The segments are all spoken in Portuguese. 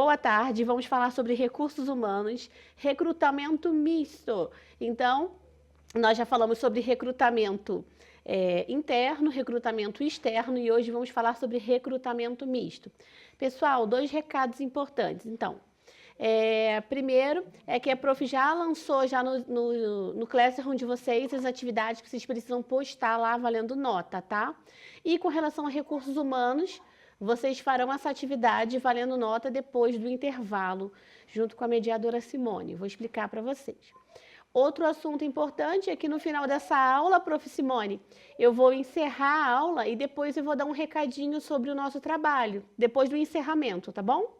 boa tarde. Vamos falar sobre recursos humanos, recrutamento misto. Então, nós já falamos sobre recrutamento interno, recrutamento externo e hoje vamos falar sobre recrutamento misto. Pessoal, 2 recados importantes. Então, primeiro é que a Prof já lançou já no Classroom de vocês as atividades que vocês precisam postar lá valendo nota, tá? E com relação a recursos humanos, vocês farão essa atividade valendo nota depois do intervalo, junto com a mediadora Simone. Vou explicar para vocês. Outro assunto importante é que no final dessa aula, Prof. Simone, eu vou encerrar a aula e depois eu vou dar um recadinho sobre o nosso trabalho, depois do encerramento, tá bom?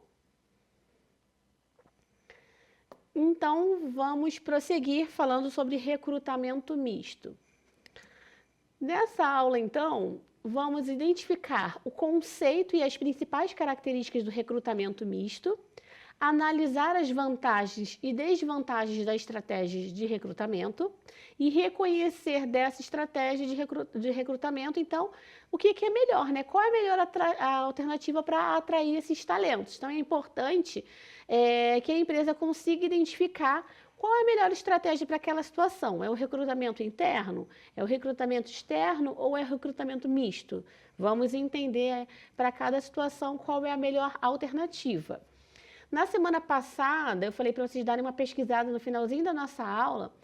Então, vamos prosseguir falando sobre recrutamento misto. Nessa aula, então, vamos identificar o conceito e as principais características do recrutamento misto, analisar as vantagens e desvantagens da estratégia de recrutamento e reconhecer dessa estratégia de recrutamento, então, o que é melhor, né? Qual é a melhor alternativa para atrair esses talentos? Então, é importante que a empresa consiga identificar qual é a melhor estratégia para aquela situação. É o recrutamento interno? É o recrutamento externo ou é o recrutamento misto? Vamos entender para cada situação qual é a melhor alternativa. Na semana passada, eu falei para vocês darem uma pesquisada no finalzinho da nossa aula,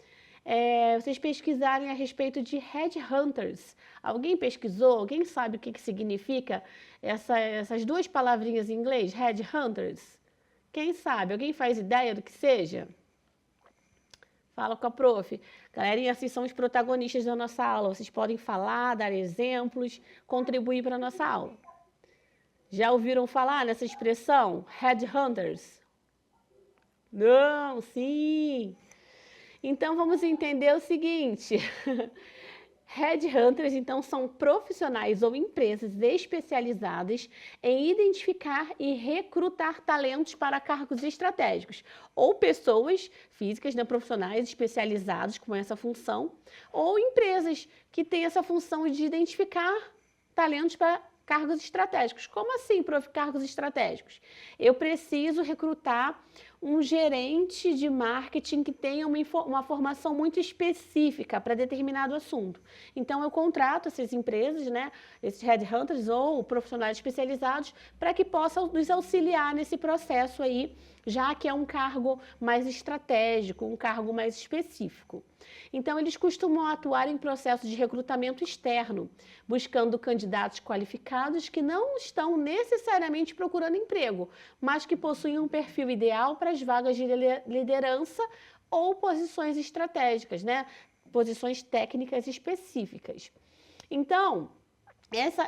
vocês pesquisarem a respeito de headhunters. Alguém pesquisou? Alguém sabe o que significa essas 2 palavrinhas em inglês, headhunters? Quem sabe? Alguém faz ideia do que seja? Fala com a prof. Galerinha, assim são os protagonistas da nossa aula. Vocês podem falar, dar exemplos, contribuir para a nossa aula. Já ouviram falar nessa expressão? Headhunters? Não, sim. Então, vamos entender o seguinte. Headhunters, então, são profissionais ou empresas especializadas em identificar e recrutar talentos para cargos estratégicos, ou pessoas físicas, né, profissionais especializados com essa função, ou empresas que têm essa função de identificar talentos para cargos estratégicos. Como assim, prof, cargos estratégicos? Eu preciso recrutar um gerente de marketing que tenha uma formação muito específica para determinado assunto. Então, eu contrato essas empresas, né, esses headhunters ou profissionais especializados, para que possam nos auxiliar nesse processo aí, já que é um cargo mais estratégico, um cargo mais específico. Então, eles costumam atuar em processo de recrutamento externo, buscando candidatos qualificados que não estão necessariamente procurando emprego, mas que possuem um perfil ideal para as vagas de liderança ou posições estratégicas, né? Posições técnicas específicas. Então,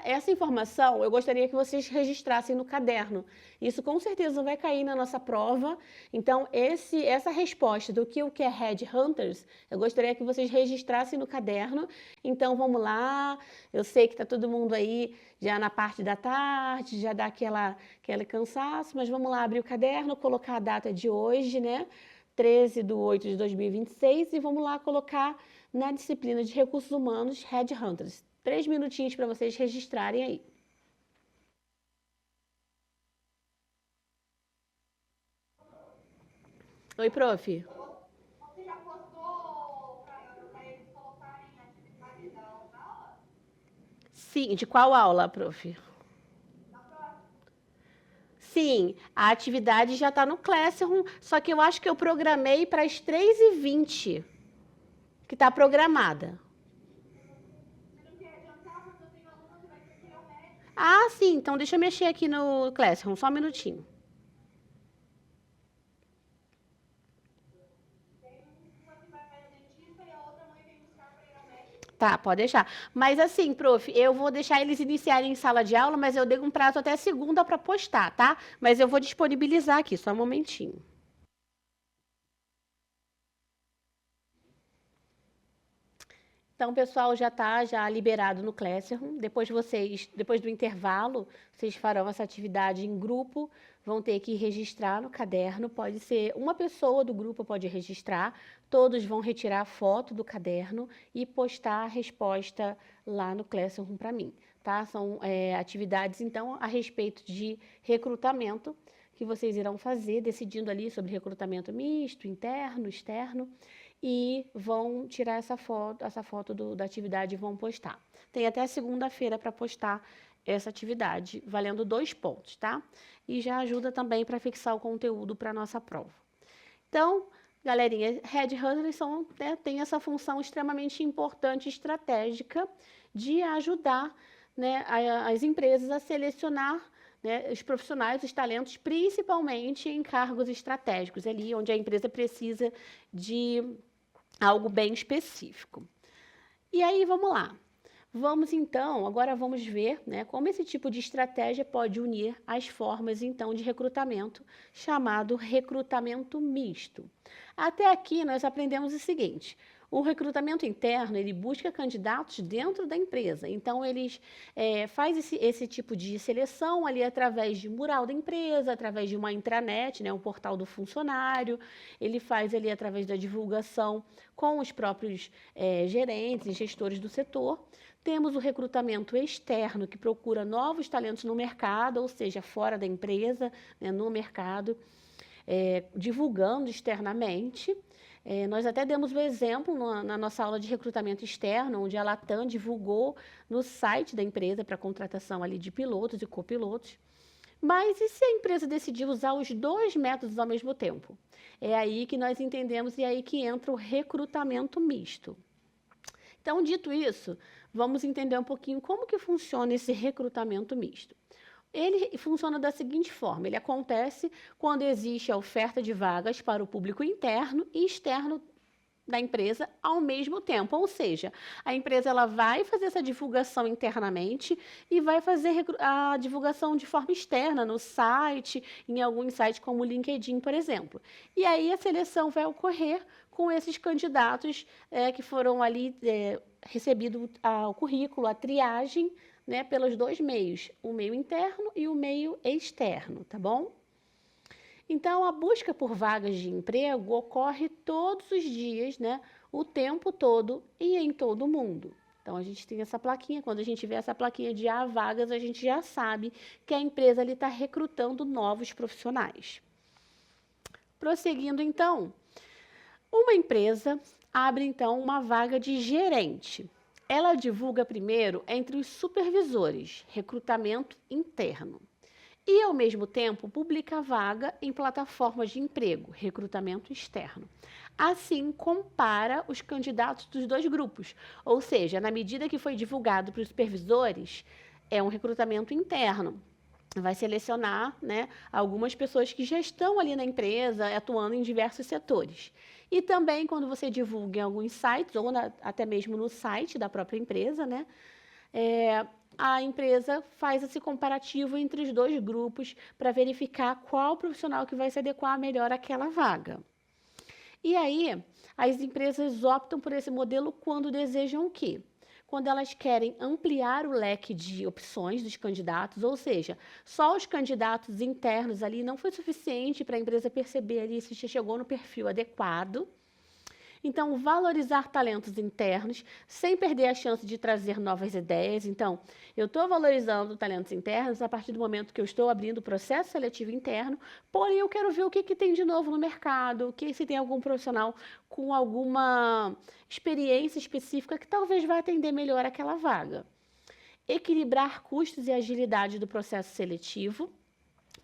essa informação eu gostaria que vocês registrassem no caderno. Isso com certeza vai cair na nossa prova. Então, essa resposta do que é Headhunters, eu gostaria que vocês registrassem no caderno. Então, vamos lá. Eu sei que está todo mundo aí já na parte da tarde, já dá aquele cansaço, mas vamos lá abrir o caderno, colocar a data de hoje, né? 13/8/2026 e vamos lá colocar na disciplina de Recursos Humanos Headhunters. 3 minutinhos para vocês registrarem aí. Oi, prof. Você já postou para eles colocarem atividades da aula? Sim, de qual aula, prof? Na próxima? Sim, a atividade já está no Classroom, só que eu acho que eu programei para as 3h20, que está programada. Você não quer adiantar, porque eu tenho aluna que vai ter que ir ao médico. Ah, sim, então deixa eu mexer aqui no Classroom, só um minutinho. Tem uma que vai ao dentista e a outra mãe vem buscar para ir ao médico. Tá, pode deixar. Mas assim, prof, eu vou deixar eles iniciarem em sala de aula, mas eu dei um prazo até segunda para postar, tá? Mas eu vou disponibilizar aqui, só um momentinho. Então, o pessoal já está liberado no Classroom. Depois do intervalo, vocês farão essa atividade em grupo, vão ter que registrar no caderno. Pode ser uma pessoa do grupo pode registrar, todos vão retirar a foto do caderno e postar a resposta lá no Classroom para mim, tá? São atividades, então, a respeito de recrutamento, que vocês irão fazer, decidindo ali sobre recrutamento misto, interno, externo, e vão tirar essa foto da atividade e vão postar. Tem até segunda-feira para postar essa atividade, valendo 2 pontos, tá? E já ajuda também para fixar o conteúdo para a nossa prova. Então, galerinha, headhunters tem essa função extremamente importante e estratégica de ajudar, né, as empresas a selecionar, né, os profissionais, os talentos, principalmente em cargos estratégicos, ali onde a empresa precisa de algo bem específico. E aí, vamos lá. Agora vamos ver, né, como esse tipo de estratégia pode unir as formas, então, de recrutamento, chamado recrutamento misto. Até aqui, nós aprendemos o seguinte: o recrutamento interno, ele busca candidatos dentro da empresa. Então, eles faz esse tipo de seleção ali através de mural da empresa, através de uma intranet, né, um portal do funcionário. Ele faz ali através da divulgação com os próprios gerentes e gestores do setor. Temos o recrutamento externo, que procura novos talentos no mercado, ou seja, fora da empresa, né, no mercado, divulgando externamente. Nós até demos o exemplo na nossa aula de recrutamento externo, onde a Latam divulgou no site da empresa para contratação ali de pilotos e copilotos. Mas e se a empresa decidir usar os 2 métodos ao mesmo tempo? É aí que nós entendemos e é aí que entra o recrutamento misto. Então, dito isso, vamos entender um pouquinho como que funciona esse recrutamento misto. Ele funciona da seguinte forma: ele acontece quando existe a oferta de vagas para o público interno e externo da empresa ao mesmo tempo, ou seja, a empresa ela vai fazer essa divulgação internamente e vai fazer a divulgação de forma externa no site, em alguns sites como o LinkedIn, por exemplo. E aí a seleção vai ocorrer com esses candidatos que foram ali recebido o currículo, a triagem, né, pelos 2 meios, o meio interno e o meio externo, tá bom? Então, a busca por vagas de emprego ocorre todos os dias, né, o tempo todo e em todo o mundo. Então, a gente tem essa plaquinha, quando a gente vê essa plaquinha de há vagas, a gente já sabe que a empresa está recrutando novos profissionais. Prosseguindo, então, uma empresa abre, então, uma vaga de gerente. Ela divulga primeiro entre os supervisores, recrutamento interno. E, ao mesmo tempo, publica a vaga em plataformas de emprego, recrutamento externo. Assim, compara os candidatos dos 2 grupos. Ou seja, na medida que foi divulgado para os supervisores, é um recrutamento interno. Vai selecionar, né, algumas pessoas que já estão ali na empresa, atuando em diversos setores. E também, quando você divulga em alguns sites, ou até mesmo no site da própria empresa, né, a empresa faz esse comparativo entre os 2 grupos para verificar qual profissional que vai se adequar melhor àquela vaga. E aí, as empresas optam por esse modelo quando desejam o quê? Quando elas querem ampliar o leque de opções dos candidatos, ou seja, só os candidatos internos ali não foi suficiente para a empresa perceber ali se chegou no perfil adequado. Então, valorizar talentos internos sem perder a chance de trazer novas ideias. Então, eu estou valorizando talentos internos a partir do momento que eu estou abrindo o processo seletivo interno, porém eu quero ver o que tem de novo no mercado, se tem algum profissional com alguma experiência específica que talvez vá atender melhor aquela vaga. Equilibrar custos e agilidade do processo seletivo.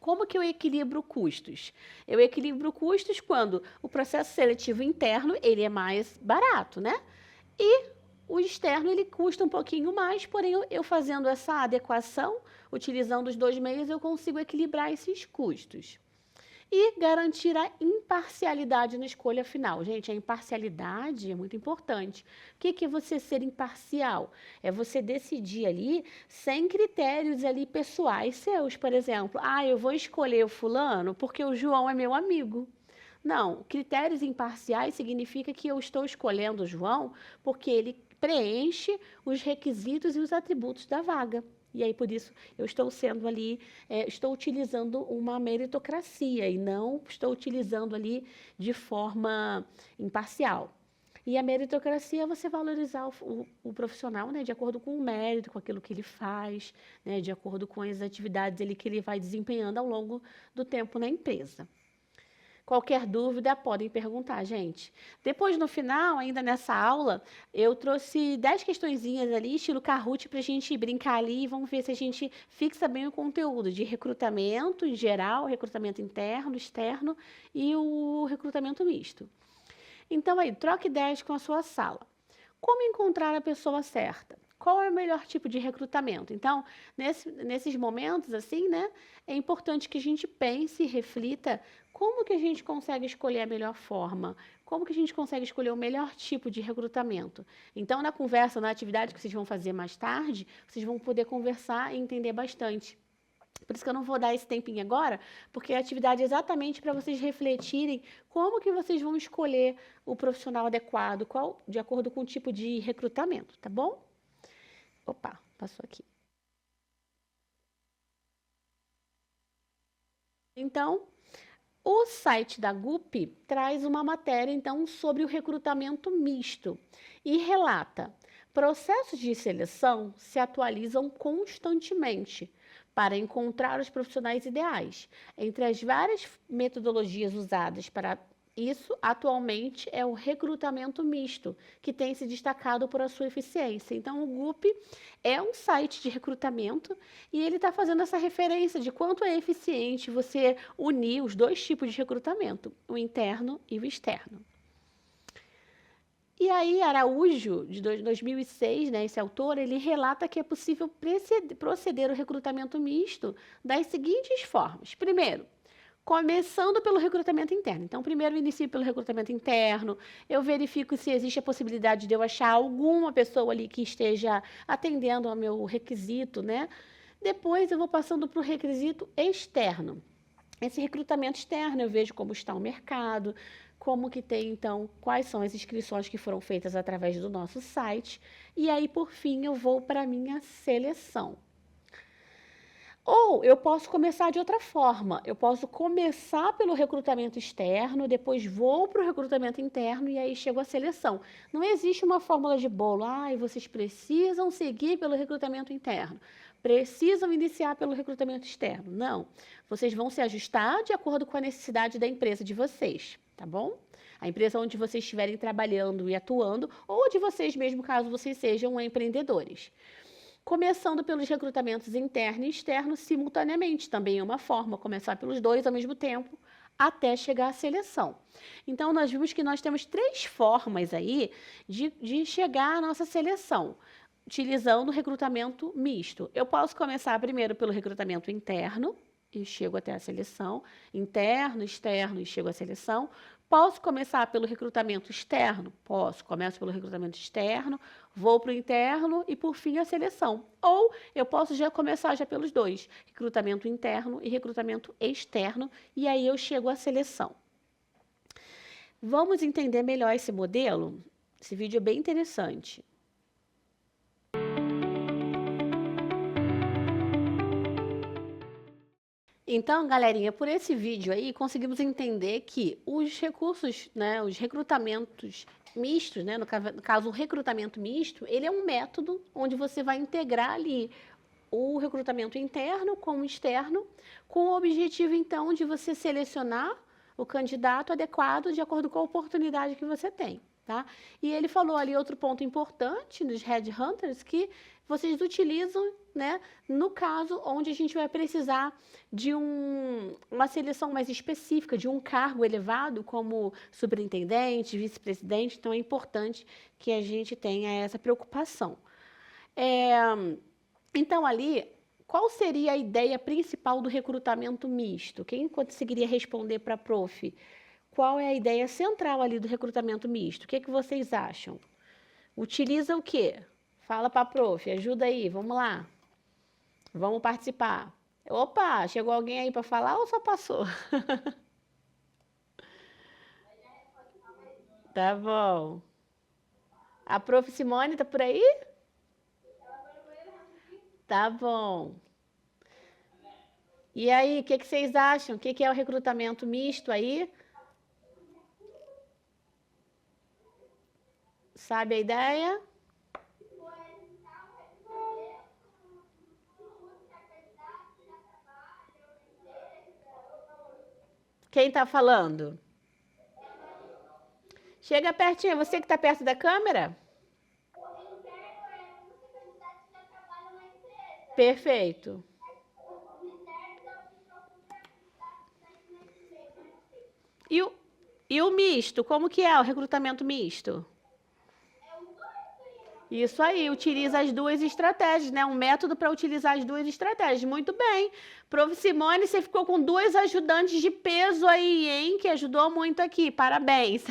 Como que eu equilibro custos? Eu equilibro custos quando o processo seletivo interno ele é mais barato, né? E o externo ele custa um pouquinho mais, porém eu fazendo essa adequação, utilizando os 2 meios, eu consigo equilibrar esses custos. E garantir a imparcialidade na escolha final. Gente, a imparcialidade é muito importante. O que é você ser imparcial? É você decidir ali sem critérios ali pessoais seus, por exemplo. Eu vou escolher o fulano porque o João é meu amigo. Não, critérios imparciais significa que eu estou escolhendo o João porque ele preenche os requisitos e os atributos da vaga. E aí, por isso, eu estou sendo ali, estou utilizando uma meritocracia e não estou utilizando ali de forma imparcial. E a meritocracia é você valorizar o profissional, né, de acordo com o mérito, com aquilo que ele faz, né, de acordo com as atividades ele, que ele vai desempenhando ao longo do tempo na empresa. Qualquer dúvida, podem perguntar, gente. Depois, no final, ainda nessa aula, eu trouxe 10 questõezinhas ali, estilo Kahoot, para a gente brincar ali e vamos ver se a gente fixa bem o conteúdo de recrutamento em geral, recrutamento interno, externo e o recrutamento misto. Então, aí, troque ideias com a sua sala. Como encontrar a pessoa certa? Qual é o melhor tipo de recrutamento? Então, nesses momentos, assim, né, é importante que a gente pense e reflita como que a gente consegue escolher a melhor forma, como que a gente consegue escolher o melhor tipo de recrutamento. Então, na conversa, na atividade que vocês vão fazer mais tarde, vocês vão poder conversar e entender bastante. Por isso que eu não vou dar esse tempinho agora, porque a atividade é exatamente para vocês refletirem como que vocês vão escolher o profissional adequado, de acordo com o tipo de recrutamento, tá bom? Opa, passou aqui. Então, o site da GUP traz uma matéria, então, sobre o recrutamento misto e relata: processos de seleção se atualizam constantemente para encontrar os profissionais ideais. Entre as várias metodologias usadas para isso, atualmente, é o recrutamento misto, que tem se destacado por a sua eficiência. Então, o GUP é um site de recrutamento e ele está fazendo essa referência de quanto é eficiente você unir os dois tipos de recrutamento, o interno e o externo. E aí, Araújo, de 2006, né, esse autor, ele relata que é possível proceder o recrutamento misto das seguintes formas. Primeiro, começando pelo recrutamento interno. Então, primeiro eu inicio pelo recrutamento interno, eu verifico se existe a possibilidade de eu achar alguma pessoa ali que esteja atendendo ao meu requisito, né? Depois eu vou passando para o requisito externo. Esse recrutamento externo eu vejo como está o mercado, como que tem, então, quais são as inscrições que foram feitas através do nosso site, e aí, por fim, eu vou para a minha seleção. Ou eu posso começar de outra forma. Eu posso começar pelo recrutamento externo, depois vou para o recrutamento interno e aí chego à seleção. Não existe uma fórmula de bolo. Ah, vocês precisam seguir pelo recrutamento interno. Precisam iniciar pelo recrutamento externo. Não. Vocês vão se ajustar de acordo com a necessidade da empresa de vocês, tá bom? A empresa onde vocês estiverem trabalhando e atuando, ou de vocês mesmo, caso vocês sejam empreendedores. Começando pelos recrutamentos interno e externo simultaneamente, também é uma forma, começar pelos dois ao mesmo tempo, até chegar à seleção. Então, nós vimos que nós temos 3 formas aí de chegar à nossa seleção, utilizando o recrutamento misto. Eu posso começar primeiro pelo recrutamento interno, e chego até a seleção, interno, externo e chego à seleção. Posso começar pelo recrutamento externo? Posso, começo pelo recrutamento externo, vou para o interno e, por fim, a seleção. Ou eu posso já começar já pelos dois, recrutamento interno e recrutamento externo, e aí eu chego à seleção. Vamos entender melhor esse modelo? Esse vídeo é bem interessante. Então, galerinha, por esse vídeo aí, conseguimos entender que os recursos, né, os recrutamentos mistos, né, no caso, o recrutamento misto, ele é um método onde você vai integrar ali o recrutamento interno com o externo, com o objetivo, então, de você selecionar o candidato adequado de acordo com a oportunidade que você tem, tá? E ele falou ali outro ponto importante nos headhunters, que vocês utilizam, né, no caso onde a gente vai precisar de uma seleção mais específica, de um cargo elevado, como superintendente, vice-presidente, então é importante que a gente tenha essa preocupação. Então, ali, qual seria a ideia principal do recrutamento misto? Quem conseguiria responder para a prof? Qual é a ideia central ali do recrutamento misto? O que vocês acham? Utiliza o quê? Fala para a prof, ajuda aí, vamos lá. Vamos participar. Opa, chegou alguém aí para falar ou só passou? Tá bom. A prof Simone tá por aí? Tá bom. E aí, o que vocês acham? O que é o recrutamento misto aí? Sabe a ideia? Quem está falando? Chega pertinho, você que está perto da câmera? Perfeito. E o misto, como que é o recrutamento misto? Isso aí, utiliza as duas estratégias, né? Um método para utilizar as duas estratégias. Muito bem. Prof. Simone, você ficou com 2 ajudantes de peso aí, hein? Que ajudou muito aqui. Parabéns.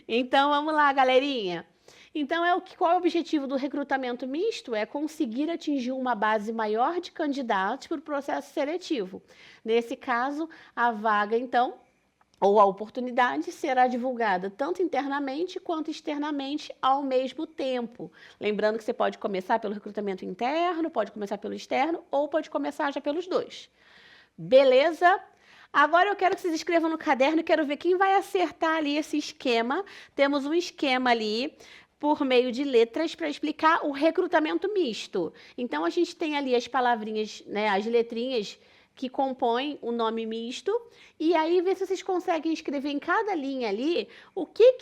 Então, vamos lá, galerinha. Então, qual é o objetivo do recrutamento misto? É conseguir atingir uma base maior de candidatos para o processo seletivo. Nesse caso, a vaga, então, ou a oportunidade será divulgada tanto internamente quanto externamente ao mesmo tempo. Lembrando que você pode começar pelo recrutamento interno, pode começar pelo externo ou pode começar já pelos dois. Beleza? Agora eu quero que vocês escrevam no caderno e quero ver quem vai acertar ali esse esquema. Temos um esquema ali por meio de letras para explicar o recrutamento misto. Então a gente tem ali as palavrinhas, né, as letrinhas que compõem o nome misto, e aí ver se vocês conseguem escrever em cada linha ali o que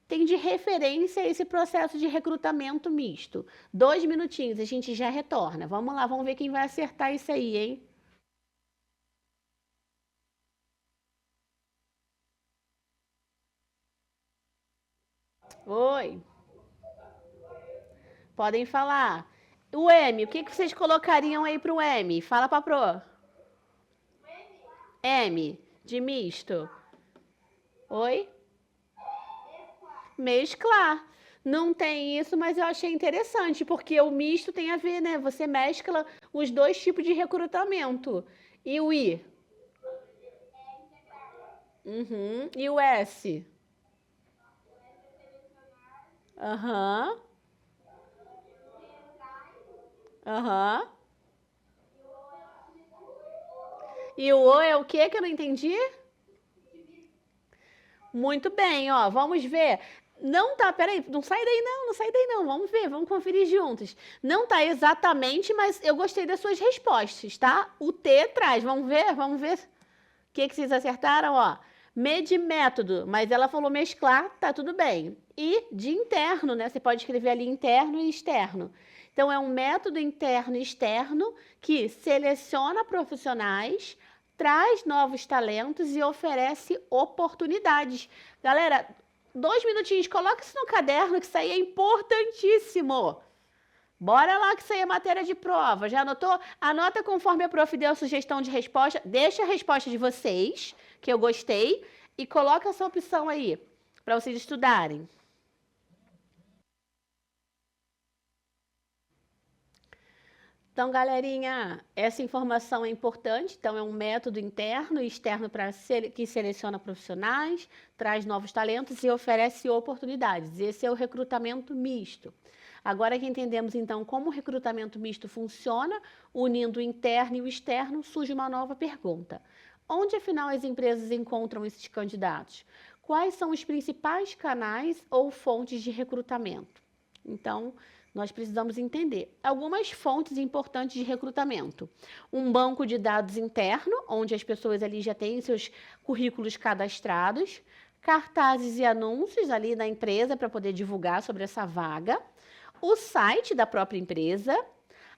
tem de referência a esse processo de recrutamento misto. 2 minutinhos, a gente já retorna. Vamos lá, vamos ver quem vai acertar isso aí, hein? Oi, podem falar. O M, o que vocês colocariam aí para o M? Fala para Pro. M, de misto. Oi? Mesclar. Não tem isso, mas eu achei interessante, porque o misto tem a ver, né? Você mescla os 2 tipos de recrutamento. E o I? Uhum. E o S? Aham. Aham. E o O é o que que eu não entendi? Muito bem, ó, vamos ver. Não tá, peraí, não sai daí não, não sai daí não. Vamos ver, vamos conferir juntos. Não tá exatamente, mas eu gostei das suas respostas, tá? O T traz, vamos ver. O que vocês acertaram, ó? Me de método, mas ela falou mesclar, tá tudo bem. E de interno, né? Você pode escrever ali interno e externo. Então, é um método interno e externo que seleciona profissionais, traz novos talentos e oferece oportunidades. Galera, 2 minutinhos, coloca isso no caderno, que isso aí é importantíssimo. Bora lá que isso aí é matéria de prova. Já anotou? Anota conforme a prof deu a sugestão de resposta. Deixa a resposta de vocês, que eu gostei, e coloca essa opção aí, para vocês estudarem. Então, galerinha, essa informação é importante. Então, é um método interno e externo que seleciona profissionais, traz novos talentos e oferece oportunidades. Esse é o recrutamento misto. Agora que entendemos, então, como o recrutamento misto funciona, unindo o interno e o externo, surge uma nova pergunta. Onde, afinal, as empresas encontram esses candidatos? Quais são os principais canais ou fontes de recrutamento? Então, nós precisamos entender algumas fontes importantes de recrutamento. Um banco de dados interno, onde as pessoas ali já têm seus currículos cadastrados, cartazes e anúncios ali na empresa para poder divulgar sobre essa vaga, o site da própria empresa,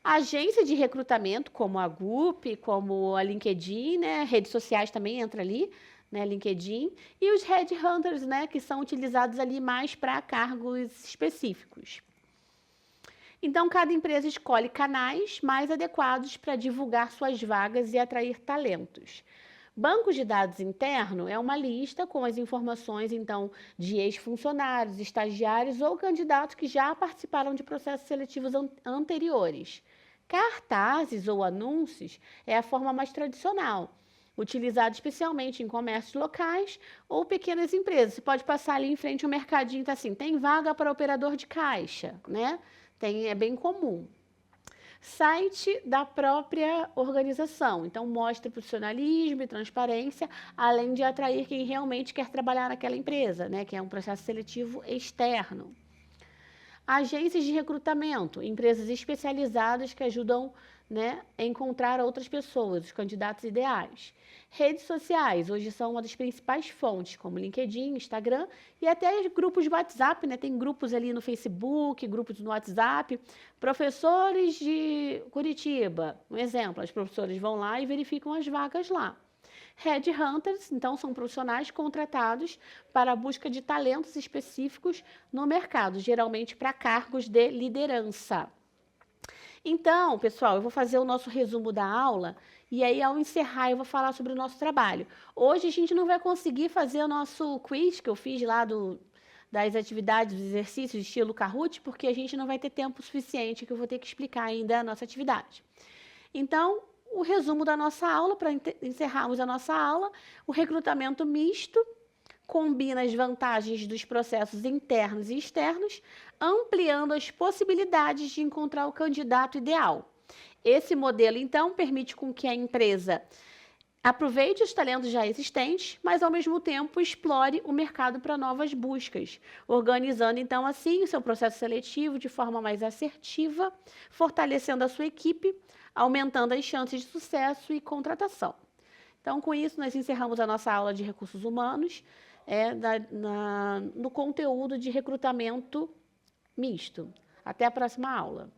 agência de recrutamento, como a GUP, como a LinkedIn, né? Redes sociais também entra ali, né? LinkedIn, e os headhunters, né? Que são utilizados ali mais para cargos específicos. Então, cada empresa escolhe canais mais adequados para divulgar suas vagas e atrair talentos. Banco de dados interno é uma lista com as informações, então, de ex-funcionários, estagiários ou candidatos que já participaram de processos seletivos anteriores. Cartazes ou anúncios é a forma mais tradicional, utilizada especialmente em comércios locais ou pequenas empresas. Você pode passar ali em frente ao mercadinho, tá assim, tem vaga para operador de caixa, né? É bem comum. Site da própria organização. Então, mostra profissionalismo e transparência, além de atrair quem realmente quer trabalhar naquela empresa, né? Que é um processo seletivo externo. Agências de recrutamento, empresas especializadas que ajudam, né, a encontrar outras pessoas, os candidatos ideais. Redes sociais, hoje são uma das principais fontes, como LinkedIn, Instagram e até grupos de WhatsApp, né? Tem grupos ali no Facebook, grupos no WhatsApp. Professores de Curitiba, um exemplo, as professoras vão lá e verificam as vagas lá. Headhunters, então, são profissionais contratados para a busca de talentos específicos no mercado, geralmente para cargos de liderança. Então, pessoal, eu vou fazer o nosso resumo da aula e aí, ao encerrar, eu vou falar sobre o nosso trabalho. Hoje a gente não vai conseguir fazer o nosso quiz que eu fiz lá das atividades, dos exercícios, estilo Kahoot, porque a gente não vai ter tempo suficiente, que eu vou ter que explicar ainda a nossa atividade. Então, o resumo da nossa aula, para encerrarmos a nossa aula, o recrutamento misto combina as vantagens dos processos internos e externos, ampliando as possibilidades de encontrar o candidato ideal. Esse modelo, então, permite com que a empresa aproveite os talentos já existentes, mas, ao mesmo tempo, explore o mercado para novas buscas, organizando, então, assim, o seu processo seletivo de forma mais assertiva, fortalecendo a sua equipe, aumentando as chances de sucesso e contratação. Então, com isso, nós encerramos a nossa aula de recursos humanos no conteúdo de recrutamento misto. Até a próxima aula.